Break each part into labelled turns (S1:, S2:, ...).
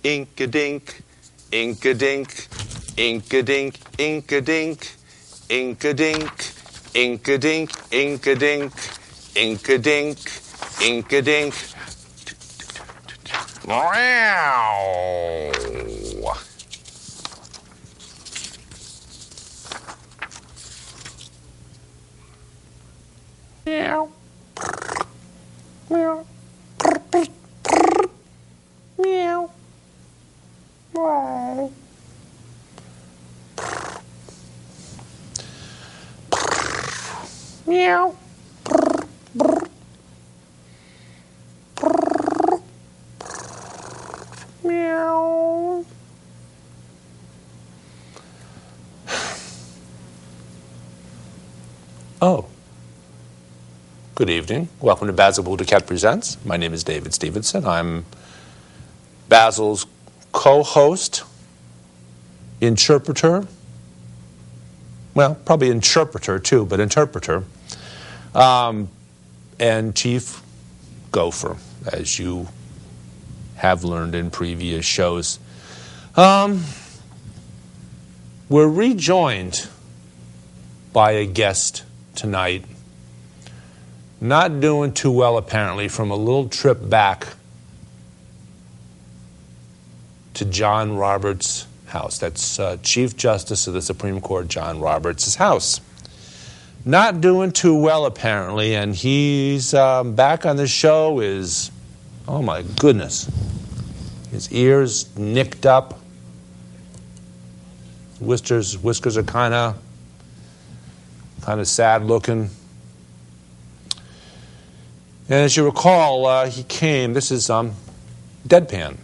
S1: Ink-a-dink, ink-a-dink, ink-a-dink, ink-a-dink, ink-a-dink, ink-a-dink, ink-a-dink, ink-a-dink, ink-a-dink. Meow. Meow. Meow. Meow. Why? Meow. Meow. Oh. Good evening. Welcome to Basil BuddhaCat Presents. My name is David Stevenson. I'm Basil's co-host, interpreter, well, probably interpreter too, but interpreter, and chief gopher, as you have learned in previous shows. We're rejoined by a guest tonight, not doing too well apparently, from a little trip back to John Roberts' house. That's Chief Justice of the Supreme Court, John Roberts' house. Not doing too well apparently, and he's back on the show. Is, oh my goodness, his ears nicked up, whiskers are kind of sad looking. And as you recall, he came, this is Deadpan,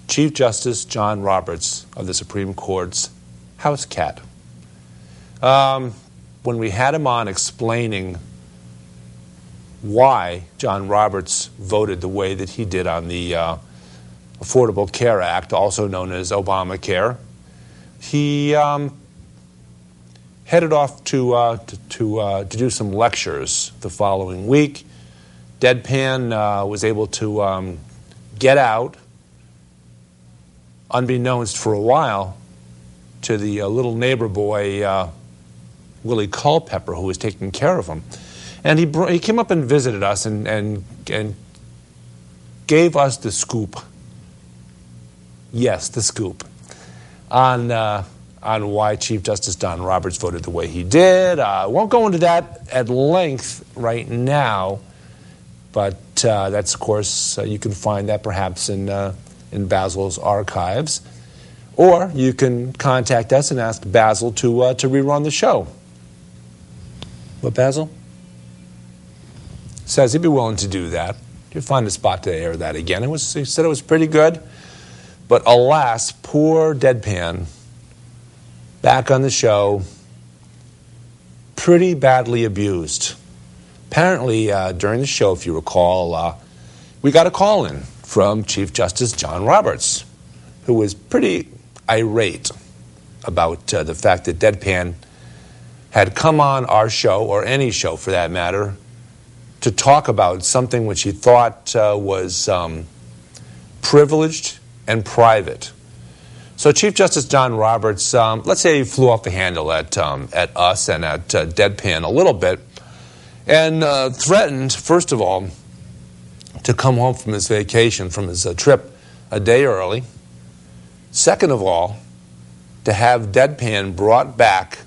S1: Chief Justice John Roberts of the Supreme Court's housecat. When we had him on explaining why John Roberts voted the way that he did on the Affordable Care Act, also known as Obamacare, he headed off to do some lectures the following week. Deadpan was able to get out, unbeknownst for a while to the little neighbor boy, Willie Culpepper, who was taking care of him. And he came up and visited us and gave us the scoop. Yes, the scoop on why Chief Justice John Roberts voted the way he did. I won't go into that at length right now, but that's, of course, you can find that perhaps in Basil's archives. Or you can contact us and ask Basil to rerun the show. What, Basil? Says he'd be willing to do that. He'd find a spot to air that again. He said it was pretty good. But alas, poor Deadpan, back on the show, pretty badly abused. Apparently, during the show, if you recall, we got a call in from Chief Justice John Roberts, who was pretty irate about the fact that Deadpan had come on our show, or any show for that matter, to talk about something which he thought was privileged and private. So Chief Justice John Roberts, let's say he flew off the handle at us and at Deadpan a little bit, and threatened, first of all, to come home from his vacation, from his trip, a day early. Second of all, to have Deadpan brought back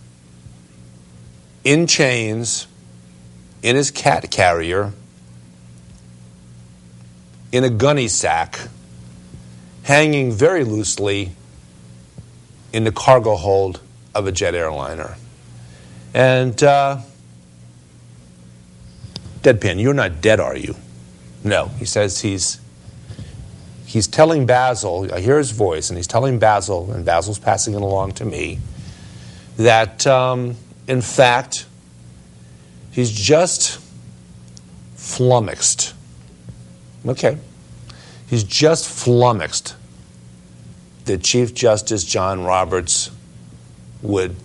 S1: in chains, in his cat carrier, in a gunny sack, hanging very loosely in the cargo hold of a jet airliner. And Deadpan, you're not dead, are you? No. He says he's telling Basil, I hear his voice, and he's telling Basil, and Basil's passing it along to me, that in fact, he's just flummoxed. Okay. He's just flummoxed that Chief Justice John Roberts would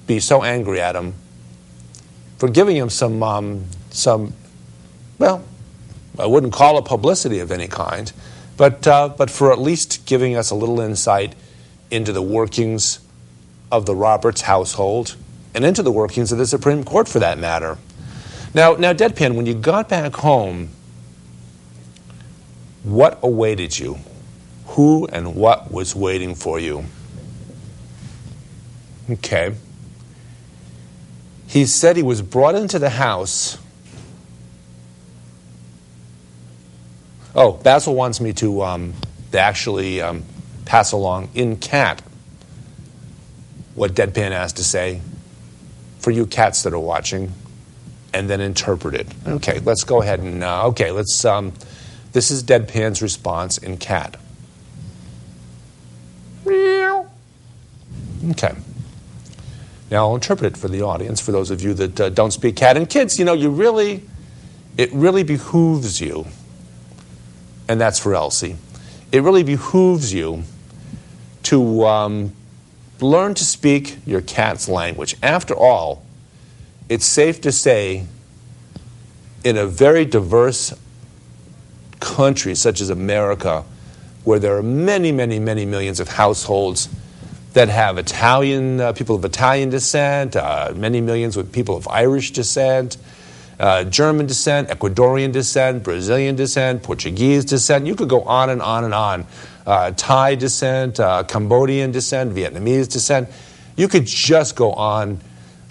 S1: be so angry at him for giving him some, well, I wouldn't call it publicity of any kind, but for at least giving us a little insight into the workings of the Roberts household and into the workings of the Supreme Court, for that matter. Now, Deadpan, when you got back home, what awaited you? Who and what was waiting for you? Okay. He said he was brought into the house. Oh, Basil wants me to actually pass along in cat what Deadpan has to say for you cats that are watching, and then interpret it. Okay, let's go ahead and this is Deadpan's response in cat. Meow. Okay. Now I'll interpret it for the audience, for those of you that don't speak cat. And kids, it really behooves you, and that's for Elsie, it really behooves you to learn to speak your cat's language. After all, it's safe to say, in a very diverse country such as America, where there are many, many, many millions of households that have Italian, people of Italian descent, many millions with people of Irish descent, German descent, Ecuadorian descent, Brazilian descent, Portuguese descent. You could go on and on and on. Thai descent, Cambodian descent, Vietnamese descent. You could just go on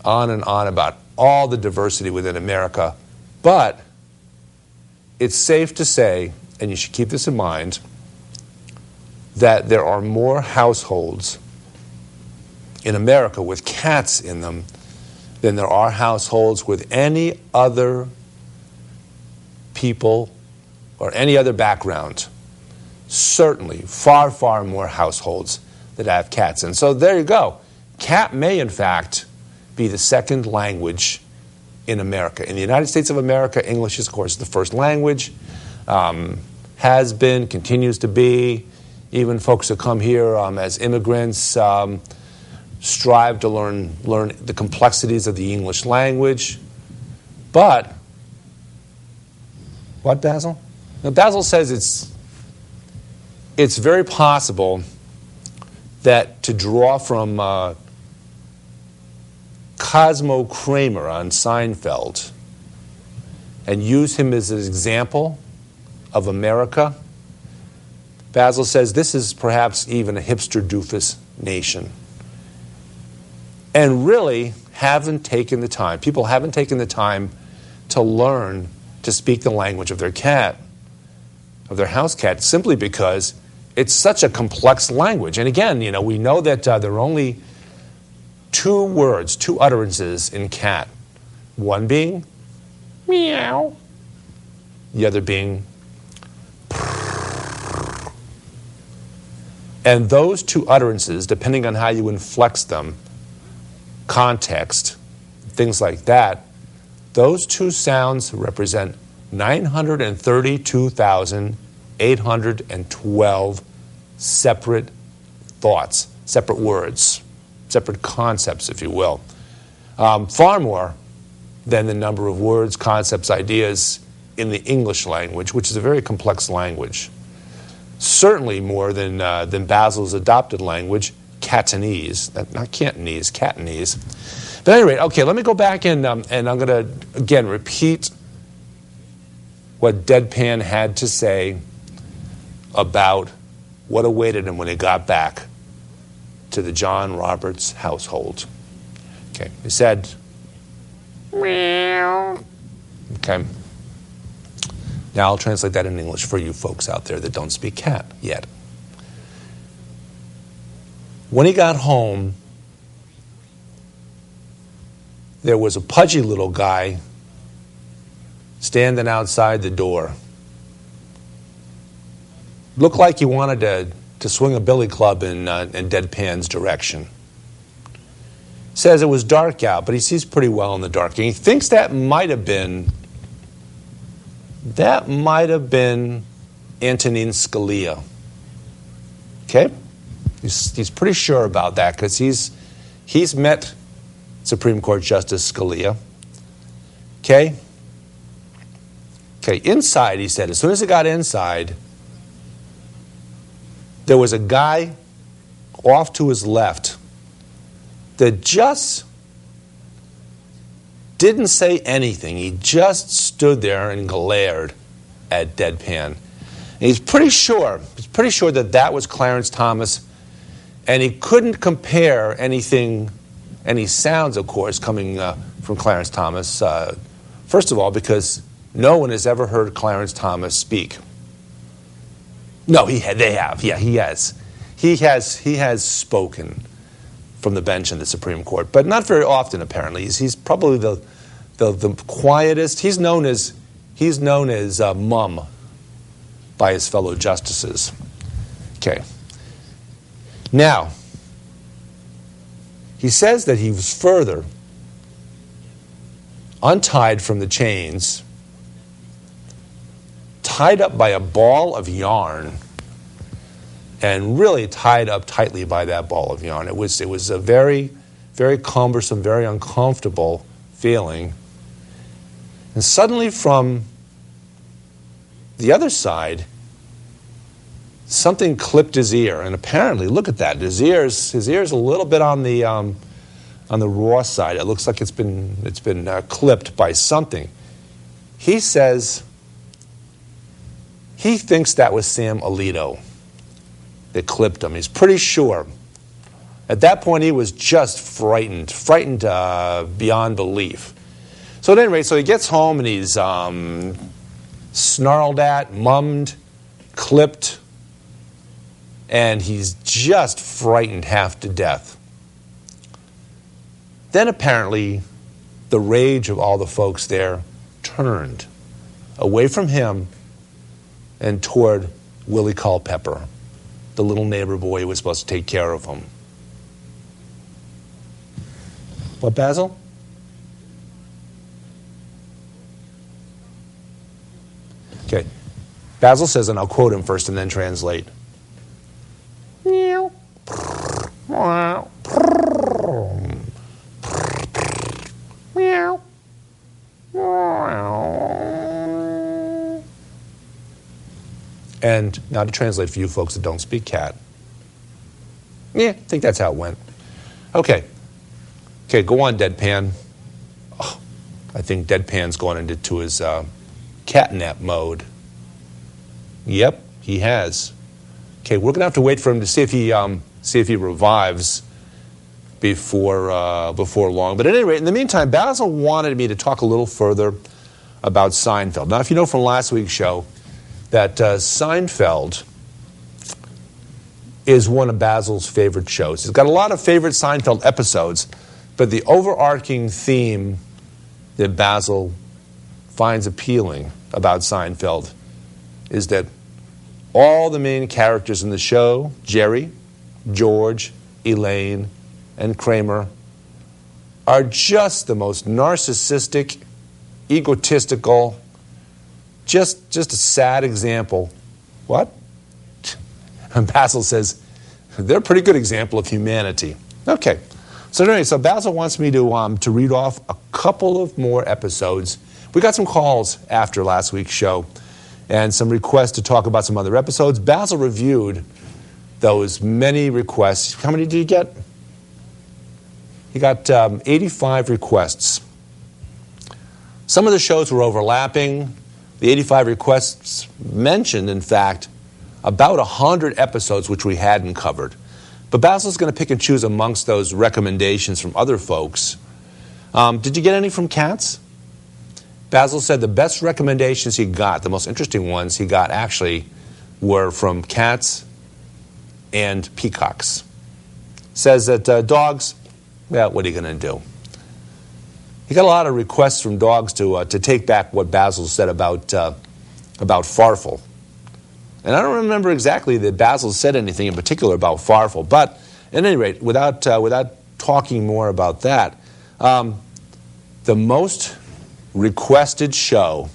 S1: and on about all the diversity within America. But it's safe to say, and you should keep this in mind, that there are more households in America with cats in them than there are households with any other people or any other background. Certainly, far, far more households that have cats. And so there you go. Cat may, in fact, be the second language in America. In the United States of America, English is, of course, the first language. Has been, continues to be. Even folks who come here as immigrants strive to learn the complexities of the English language. But, what, Basil? Now, Basil says it's very possible that, to draw from Cosmo Kramer on Seinfeld and use him as an example of America, Basil says this is perhaps even a hipster doofus nation. And really haven't taken the time, people haven't taken the time to learn to speak the language of their cat, of their house cat, simply because it's such a complex language. And again, we know that there are only two words, two utterances in cat. One being meow, the other being purr. And those two utterances, depending on how you inflex them, context, things like that, those two sounds represent 932,812 separate thoughts, separate words, separate concepts, if you will. Far more than the number of words, concepts, ideas in the English language, which is a very complex language. Certainly more than Basil's adopted language, Catanese. Not Cantonese, Catanese. But at any rate, okay, let me go back and I'm going to, again, repeat what Deadpan had to say about what awaited him when he got back to the John Roberts household. Okay, he said, meow. Okay. Now I'll translate that in English for you folks out there that don't speak cat yet. When he got home, there was a pudgy little guy standing outside the door. Looked like he wanted to swing a billy club in Deadpan's direction. Says it was dark out, but he sees pretty well in the dark. And he thinks that might have been Antonin Scalia. Okay? He's pretty sure about that because he's met Supreme Court Justice Scalia. Okay? Okay, inside, he said, as soon as he got inside, there was a guy off to his left that just didn't say anything. He just stood there and glared at Deadpan. And he's pretty sure that that was Clarence Thomas, and he couldn't compare any sounds, of course, coming from Clarence Thomas. First of all, because no one has ever heard Clarence Thomas speak. No, they have. Yeah, he has. He has spoken from the bench in the Supreme Court, but not very often. Apparently, he's probably the quietest. He's known as Mum by his fellow justices. Okay. Now, he says that he was further untied from the chains, tied up by a ball of yarn, and really tied up tightly by that ball of yarn. It was a very, very cumbersome, very uncomfortable feeling. And suddenly from the other side, something clipped his ear. And apparently, look at that, his ear's a little bit on the raw side. It looks like it's been clipped by something. He says he thinks that was Sam Alito that clipped him. He's pretty sure. At that point, he was just frightened beyond belief. So at any rate, so he gets home and he's snarled at, mummed, clipped, and he's just frightened half to death. Then apparently, the rage of all the folks there turned away from him and toward Willie Culpepper, the little neighbor boy who was supposed to take care of him. What, Basil? Okay. Basil says, and I'll quote him first and then translate. And now to translate for you folks that don't speak cat. Yeah, I think that's how it went. Okay, go on, Deadpan. Oh, I think Deadpan's gone into his catnap mode. Yep, he has. Okay, we're gonna have to wait for him to see if he revives before long. But at any rate, in the meantime, Basil wanted me to talk a little further about Seinfeld. Now, if you know from last week's show that Seinfeld is one of Basil's favorite shows. He's got a lot of favorite Seinfeld episodes, but the overarching theme that Basil finds appealing about Seinfeld is that all the main characters in the show, Jerry, George, Elaine, and Kramer, are just the most narcissistic, egotistical, just a sad example. What? And Basil says, they're a pretty good example of humanity. Okay. So anyway, so Basil wants me to read off a couple of more episodes. We got some calls after last week's show and some requests to talk about some other episodes. Basil reviewed those many requests. How many did he get? He got 85 requests. Some of the shows were overlapping. The 85 requests mentioned, in fact, about 100 episodes which we hadn't covered. But Basil's going to pick and choose amongst those recommendations from other folks. Did you get any from cats? Basil said the best recommendations he got, the most interesting ones he got actually, were from cats and peacocks. Says that dogs, well, what are you going to do? He got a lot of requests from dogs to take back what Basil said about Farfel. And I don't remember exactly that Basil said anything in particular about Farfel, but at any rate, without talking more about that, the most requested show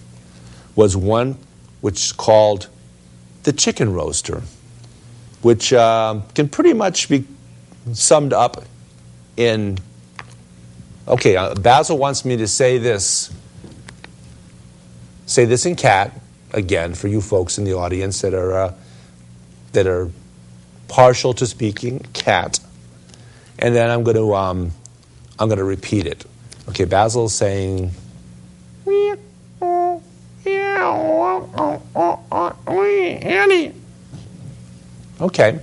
S1: was one which is called The Chicken Roaster, which can pretty much be summed up in, okay, Basil wants me to say this in cat, again, for you folks in the audience that are partial to speaking cat, and then I'm going to repeat it. Okay, Basil's saying. Annie. Okay.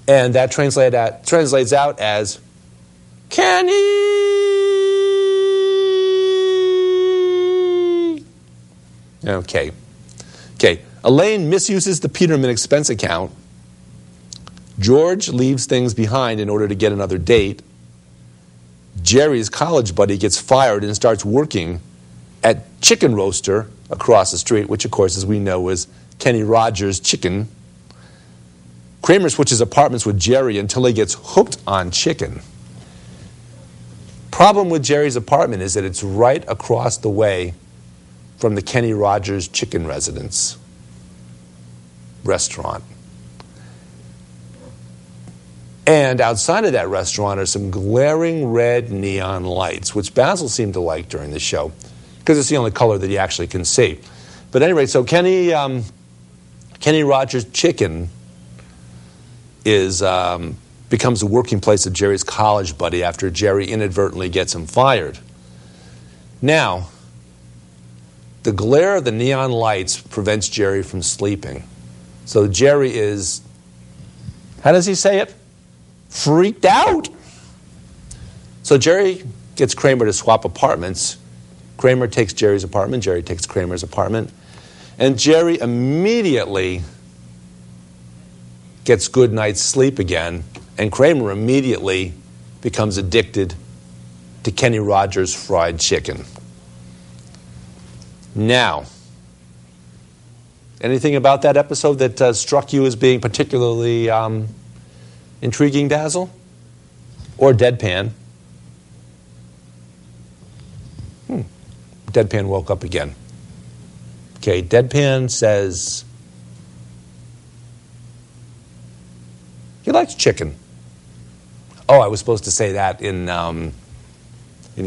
S1: And that translates out as Kenny. Okay. Elaine misuses the Peterman expense account. George leaves things behind in order to get another date. Jerry's college buddy gets fired and starts working at Chicken Roaster across the street, which, of course, as we know, is Kenny Rogers' Chicken. Kramer switches apartments with Jerry until he gets hooked on chicken. Problem with Jerry's apartment is that it's right across the way from the Kenny Rogers Chicken restaurant. And outside of that restaurant are some glaring red neon lights, which Basil seemed to like during the show, because it's the only color that he actually can see. But anyway, so Kenny Rogers Chicken becomes the working place of Jerry's college buddy after Jerry inadvertently gets him fired. Now, the glare of the neon lights prevents Jerry from sleeping. So Jerry is, how does he say it? Freaked out. So Jerry gets Kramer to swap apartments. Kramer takes Jerry's apartment. Jerry takes Kramer's apartment. And Jerry immediately gets good night's sleep again. And Kramer immediately becomes addicted to Kenny Rogers' fried chicken. Now, anything about that episode that struck you as being particularly intriguing, Basil? Or Deadpan? Deadpan woke up again. Okay, Deadpan says he likes chicken. Oh, I was supposed to say that in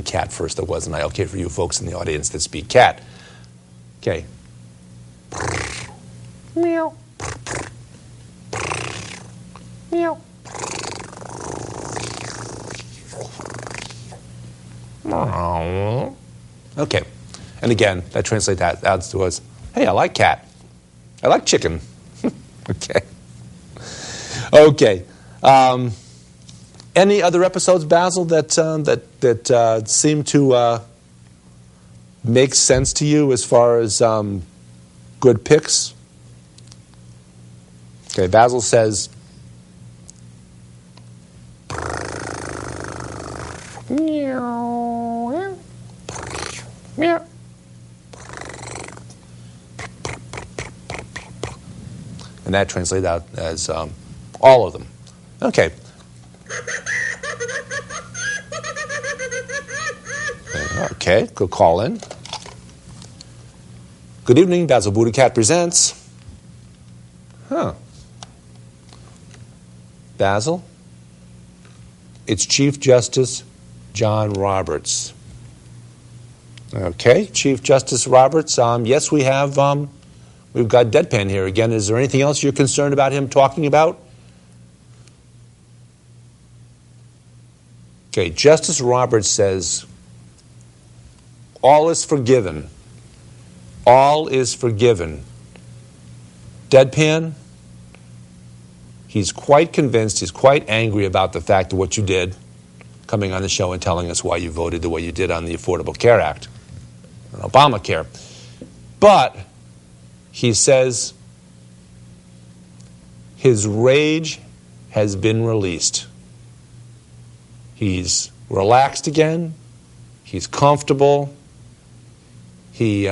S1: cat first, though, wasn't I? Okay, for you folks in the audience that speak cat. Okay. Meow. Meow. Okay. And again, that translates out to us, hey, I like cat. I like chicken. Okay. Okay. Any other episodes, Basil, that seem to make sense to you as far as good picks? Okay, Basil says, meow, meow. And that translates out as all of them. Okay. Okay, good call in. Good evening, Basil BuddhaCat Presents. Basil, it's Chief Justice John Roberts. Okay, Chief Justice Roberts. Yes, we've got Deadpan here again. Is there anything else you're concerned about him talking about? Okay, Justice Roberts says, all is forgiven. All is forgiven. Deadpan, he's quite convinced, he's quite angry about the fact of what you did, coming on the show and telling us why you voted the way you did on the Affordable Care Act, on Obamacare. But he says his rage has been released. He's relaxed again. He's comfortable. He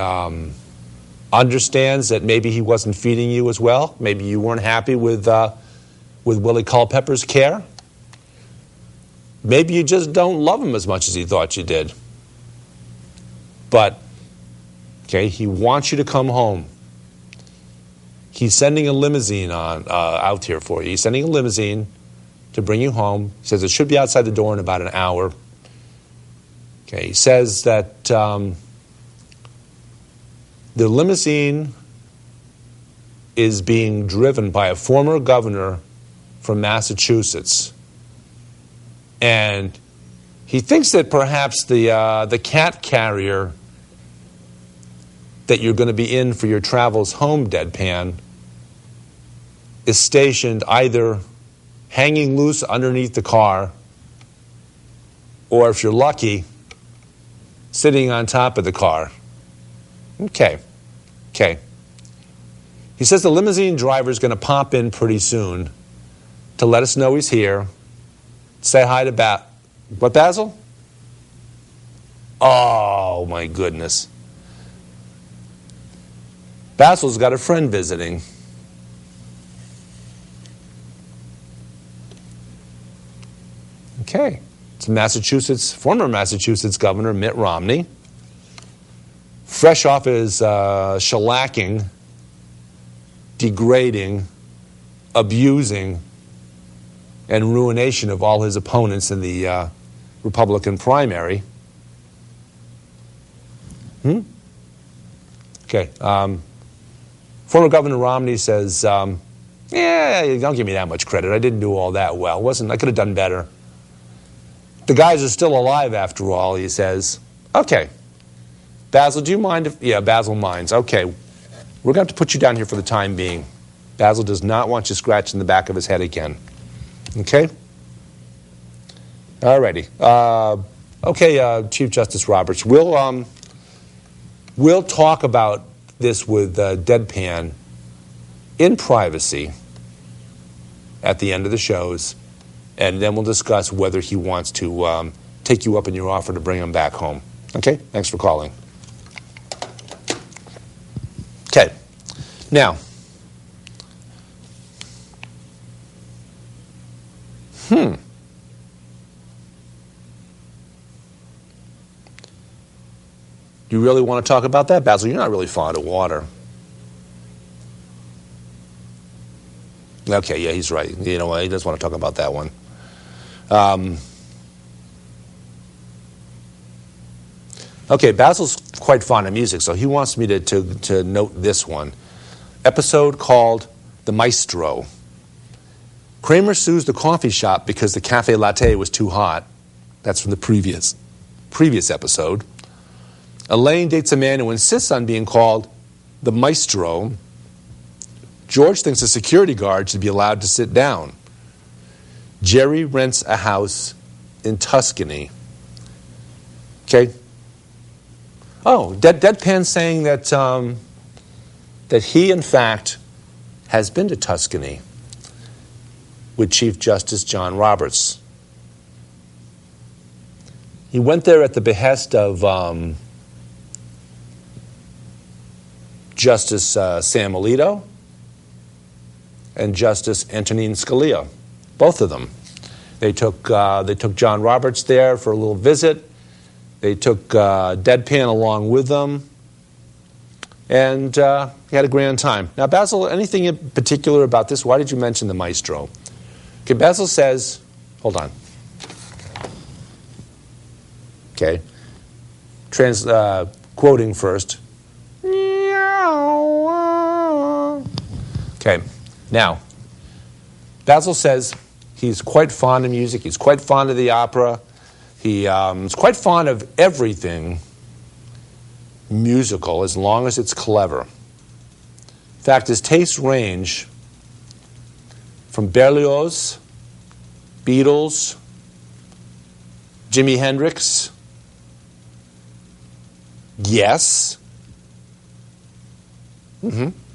S1: understands that maybe he wasn't feeding you as well. Maybe you weren't happy with Willie Culpepper's care. Maybe you just don't love him as much as he thought you did. But, okay, he wants you to come home. He's sending a limousine out here for you. He's sending a limousine to bring you home. He says it should be outside the door in about an hour. Okay, he says that the limousine is being driven by a former governor from Massachusetts. And he thinks that perhaps the cat carrier that you're going to be in for your travels home, Deadpan, is stationed either hanging loose underneath the car, or if you're lucky, sitting on top of the car. Okay. He says the limousine driver is going to pop in pretty soon to let us know he's here. Say hi to What, Basil? Oh, my goodness. Basil's got a friend visiting. Okay. It's former Massachusetts Governor Mitt Romney, fresh off his shellacking, degrading, abusing, and ruination of all his opponents in the Republican primary. Okay. Former Governor Romney says, yeah, don't give me that much credit. I didn't do all that well. I could have done better. The guys are still alive after all, he says. Okay. Basil, do you mind if... Yeah, Basil minds. Okay. We're going to have to put you down here for the time being. Basil does not want you scratching the back of his head again. Okay? All righty. Okay, Chief Justice Roberts, we'll talk about this with Deadpan in privacy at the end of the shows, and then we'll discuss whether he wants to take you up on your offer to bring him back home. Okay? Thanks for calling. Okay. Now, you really want to talk about that, Basil? You're not really fond of water. Okay, yeah, he's right. You know what? He does want to talk about that one. Okay, Basil's quite fond of music, so he wants me to note this one. Episode called The Maestro. Kramer sues the coffee shop because the cafe latte was too hot. That's from the previous episode. Elaine dates a man who insists on being called the Maestro. George thinks a security guard should be allowed to sit down. Jerry rents a house in Tuscany. Okay. Oh, Deadpan saying that that he, in fact, has been to Tuscany with Chief Justice John Roberts. He went there at the behest of Justice Sam Alito and Justice Antonin Scalia, both of them. They took John Roberts there for a little visit. They took Deadpan along with them, and he had a grand time. Now, Basil, anything in particular about this? Why did you mention the Maestro? Okay, Basil says, hold on. Okay, quoting first. Okay, now, Basil says he's quite fond of music. He's quite fond of the opera. He is quite fond of everything musical as long as it's clever. In fact, his tastes range from Berlioz, Beatles, Jimi Hendrix, yes.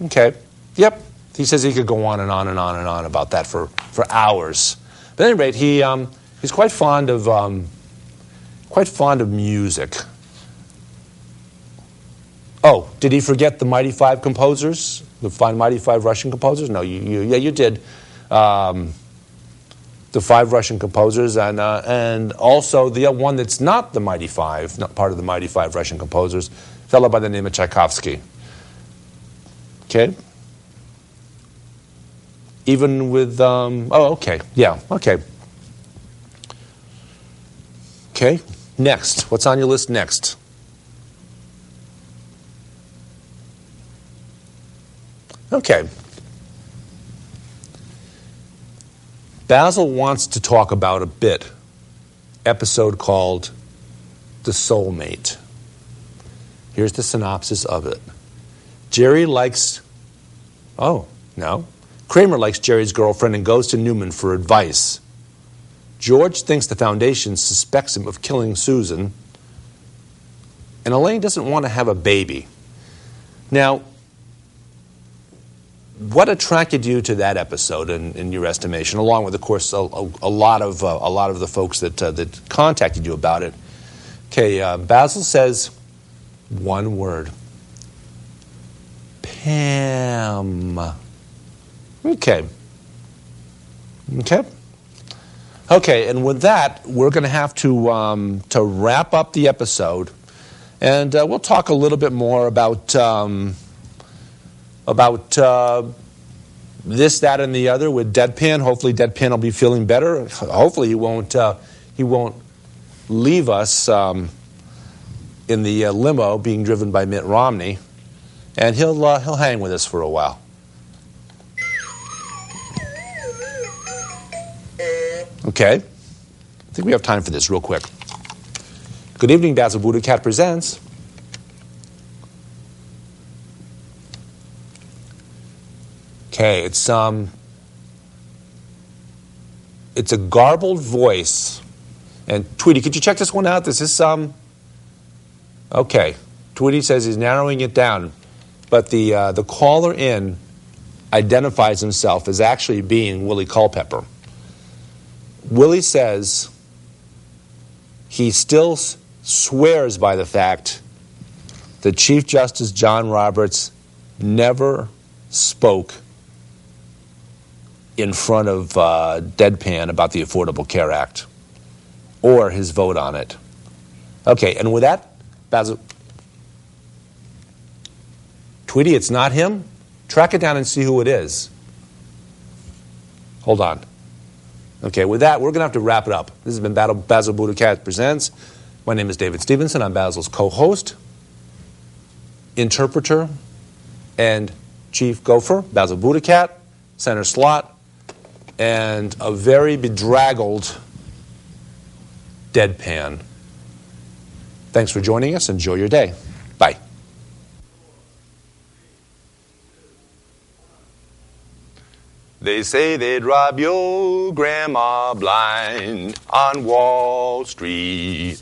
S1: Okay. Yep. He says he could go on and on and on and on about that for hours. But at any rate, he's quite fond of music. Oh, did he forget the Mighty Five composers? The Mighty Five Russian composers? No, you did. The five Russian composers, and also the one that's not the Mighty Five, not part of the Mighty Five Russian composers, a fellow by the name of Tchaikovsky. Okay? Even with, okay, yeah, okay. Okay, next. What's on your list next? Okay, Basil wants to talk about a episode called The Soulmate. Here's the synopsis of it. Kramer likes Jerry's girlfriend and goes to Newman for advice. George thinks the Foundation suspects him of killing Susan, and Elaine doesn't want to have a baby. Now, what attracted you to that episode in your estimation, along with, of course, a lot of the folks that contacted you about it? Okay, Basil says one word. Pam. Okay, and with that, we're going to have to wrap up the episode, and we'll talk a little bit more about this, that, and the other with Deadpan. Hopefully, Deadpan will be feeling better. Hopefully, he won't leave us in the limo being driven by Mitt Romney, and he'll hang with us for a while. Okay, I think we have time for this real quick. Good evening, Basil BuddhaCat Presents. Okay, it's a garbled voice. And Tweety, could you check this one out? This is okay. Tweety says he's narrowing it down, but the caller in identifies himself as actually being Willie Culpepper. Willie says he still swears by the fact that Chief Justice John Roberts never spoke in front of Deadpan about the Affordable Care Act or his vote on it. Okay, and with that, Basil, Tweety, it's not him? Track it down and see who it is. Hold on. Okay, with that, we're going to have to wrap it up. This has been Basil BuddhaCat Presents. My name is David Stevenson. I'm Basil's co-host, interpreter, and chief gopher, Basil BuddhaCat, center slot, and a very bedraggled Deadpan. Thanks for joining us. Enjoy your day. Bye. They say they'd rob your grandma blind on Wall Street,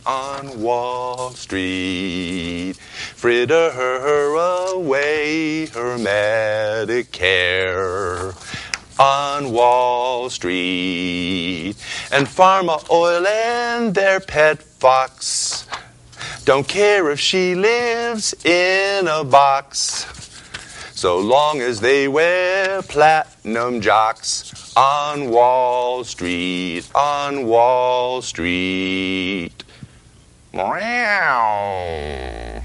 S1: fritter her away her Medicare on Wall Street. And Pharma Oil and their pet fox don't care if she lives in a box, so long as they wear platinum jocks on Wall Street, Meow.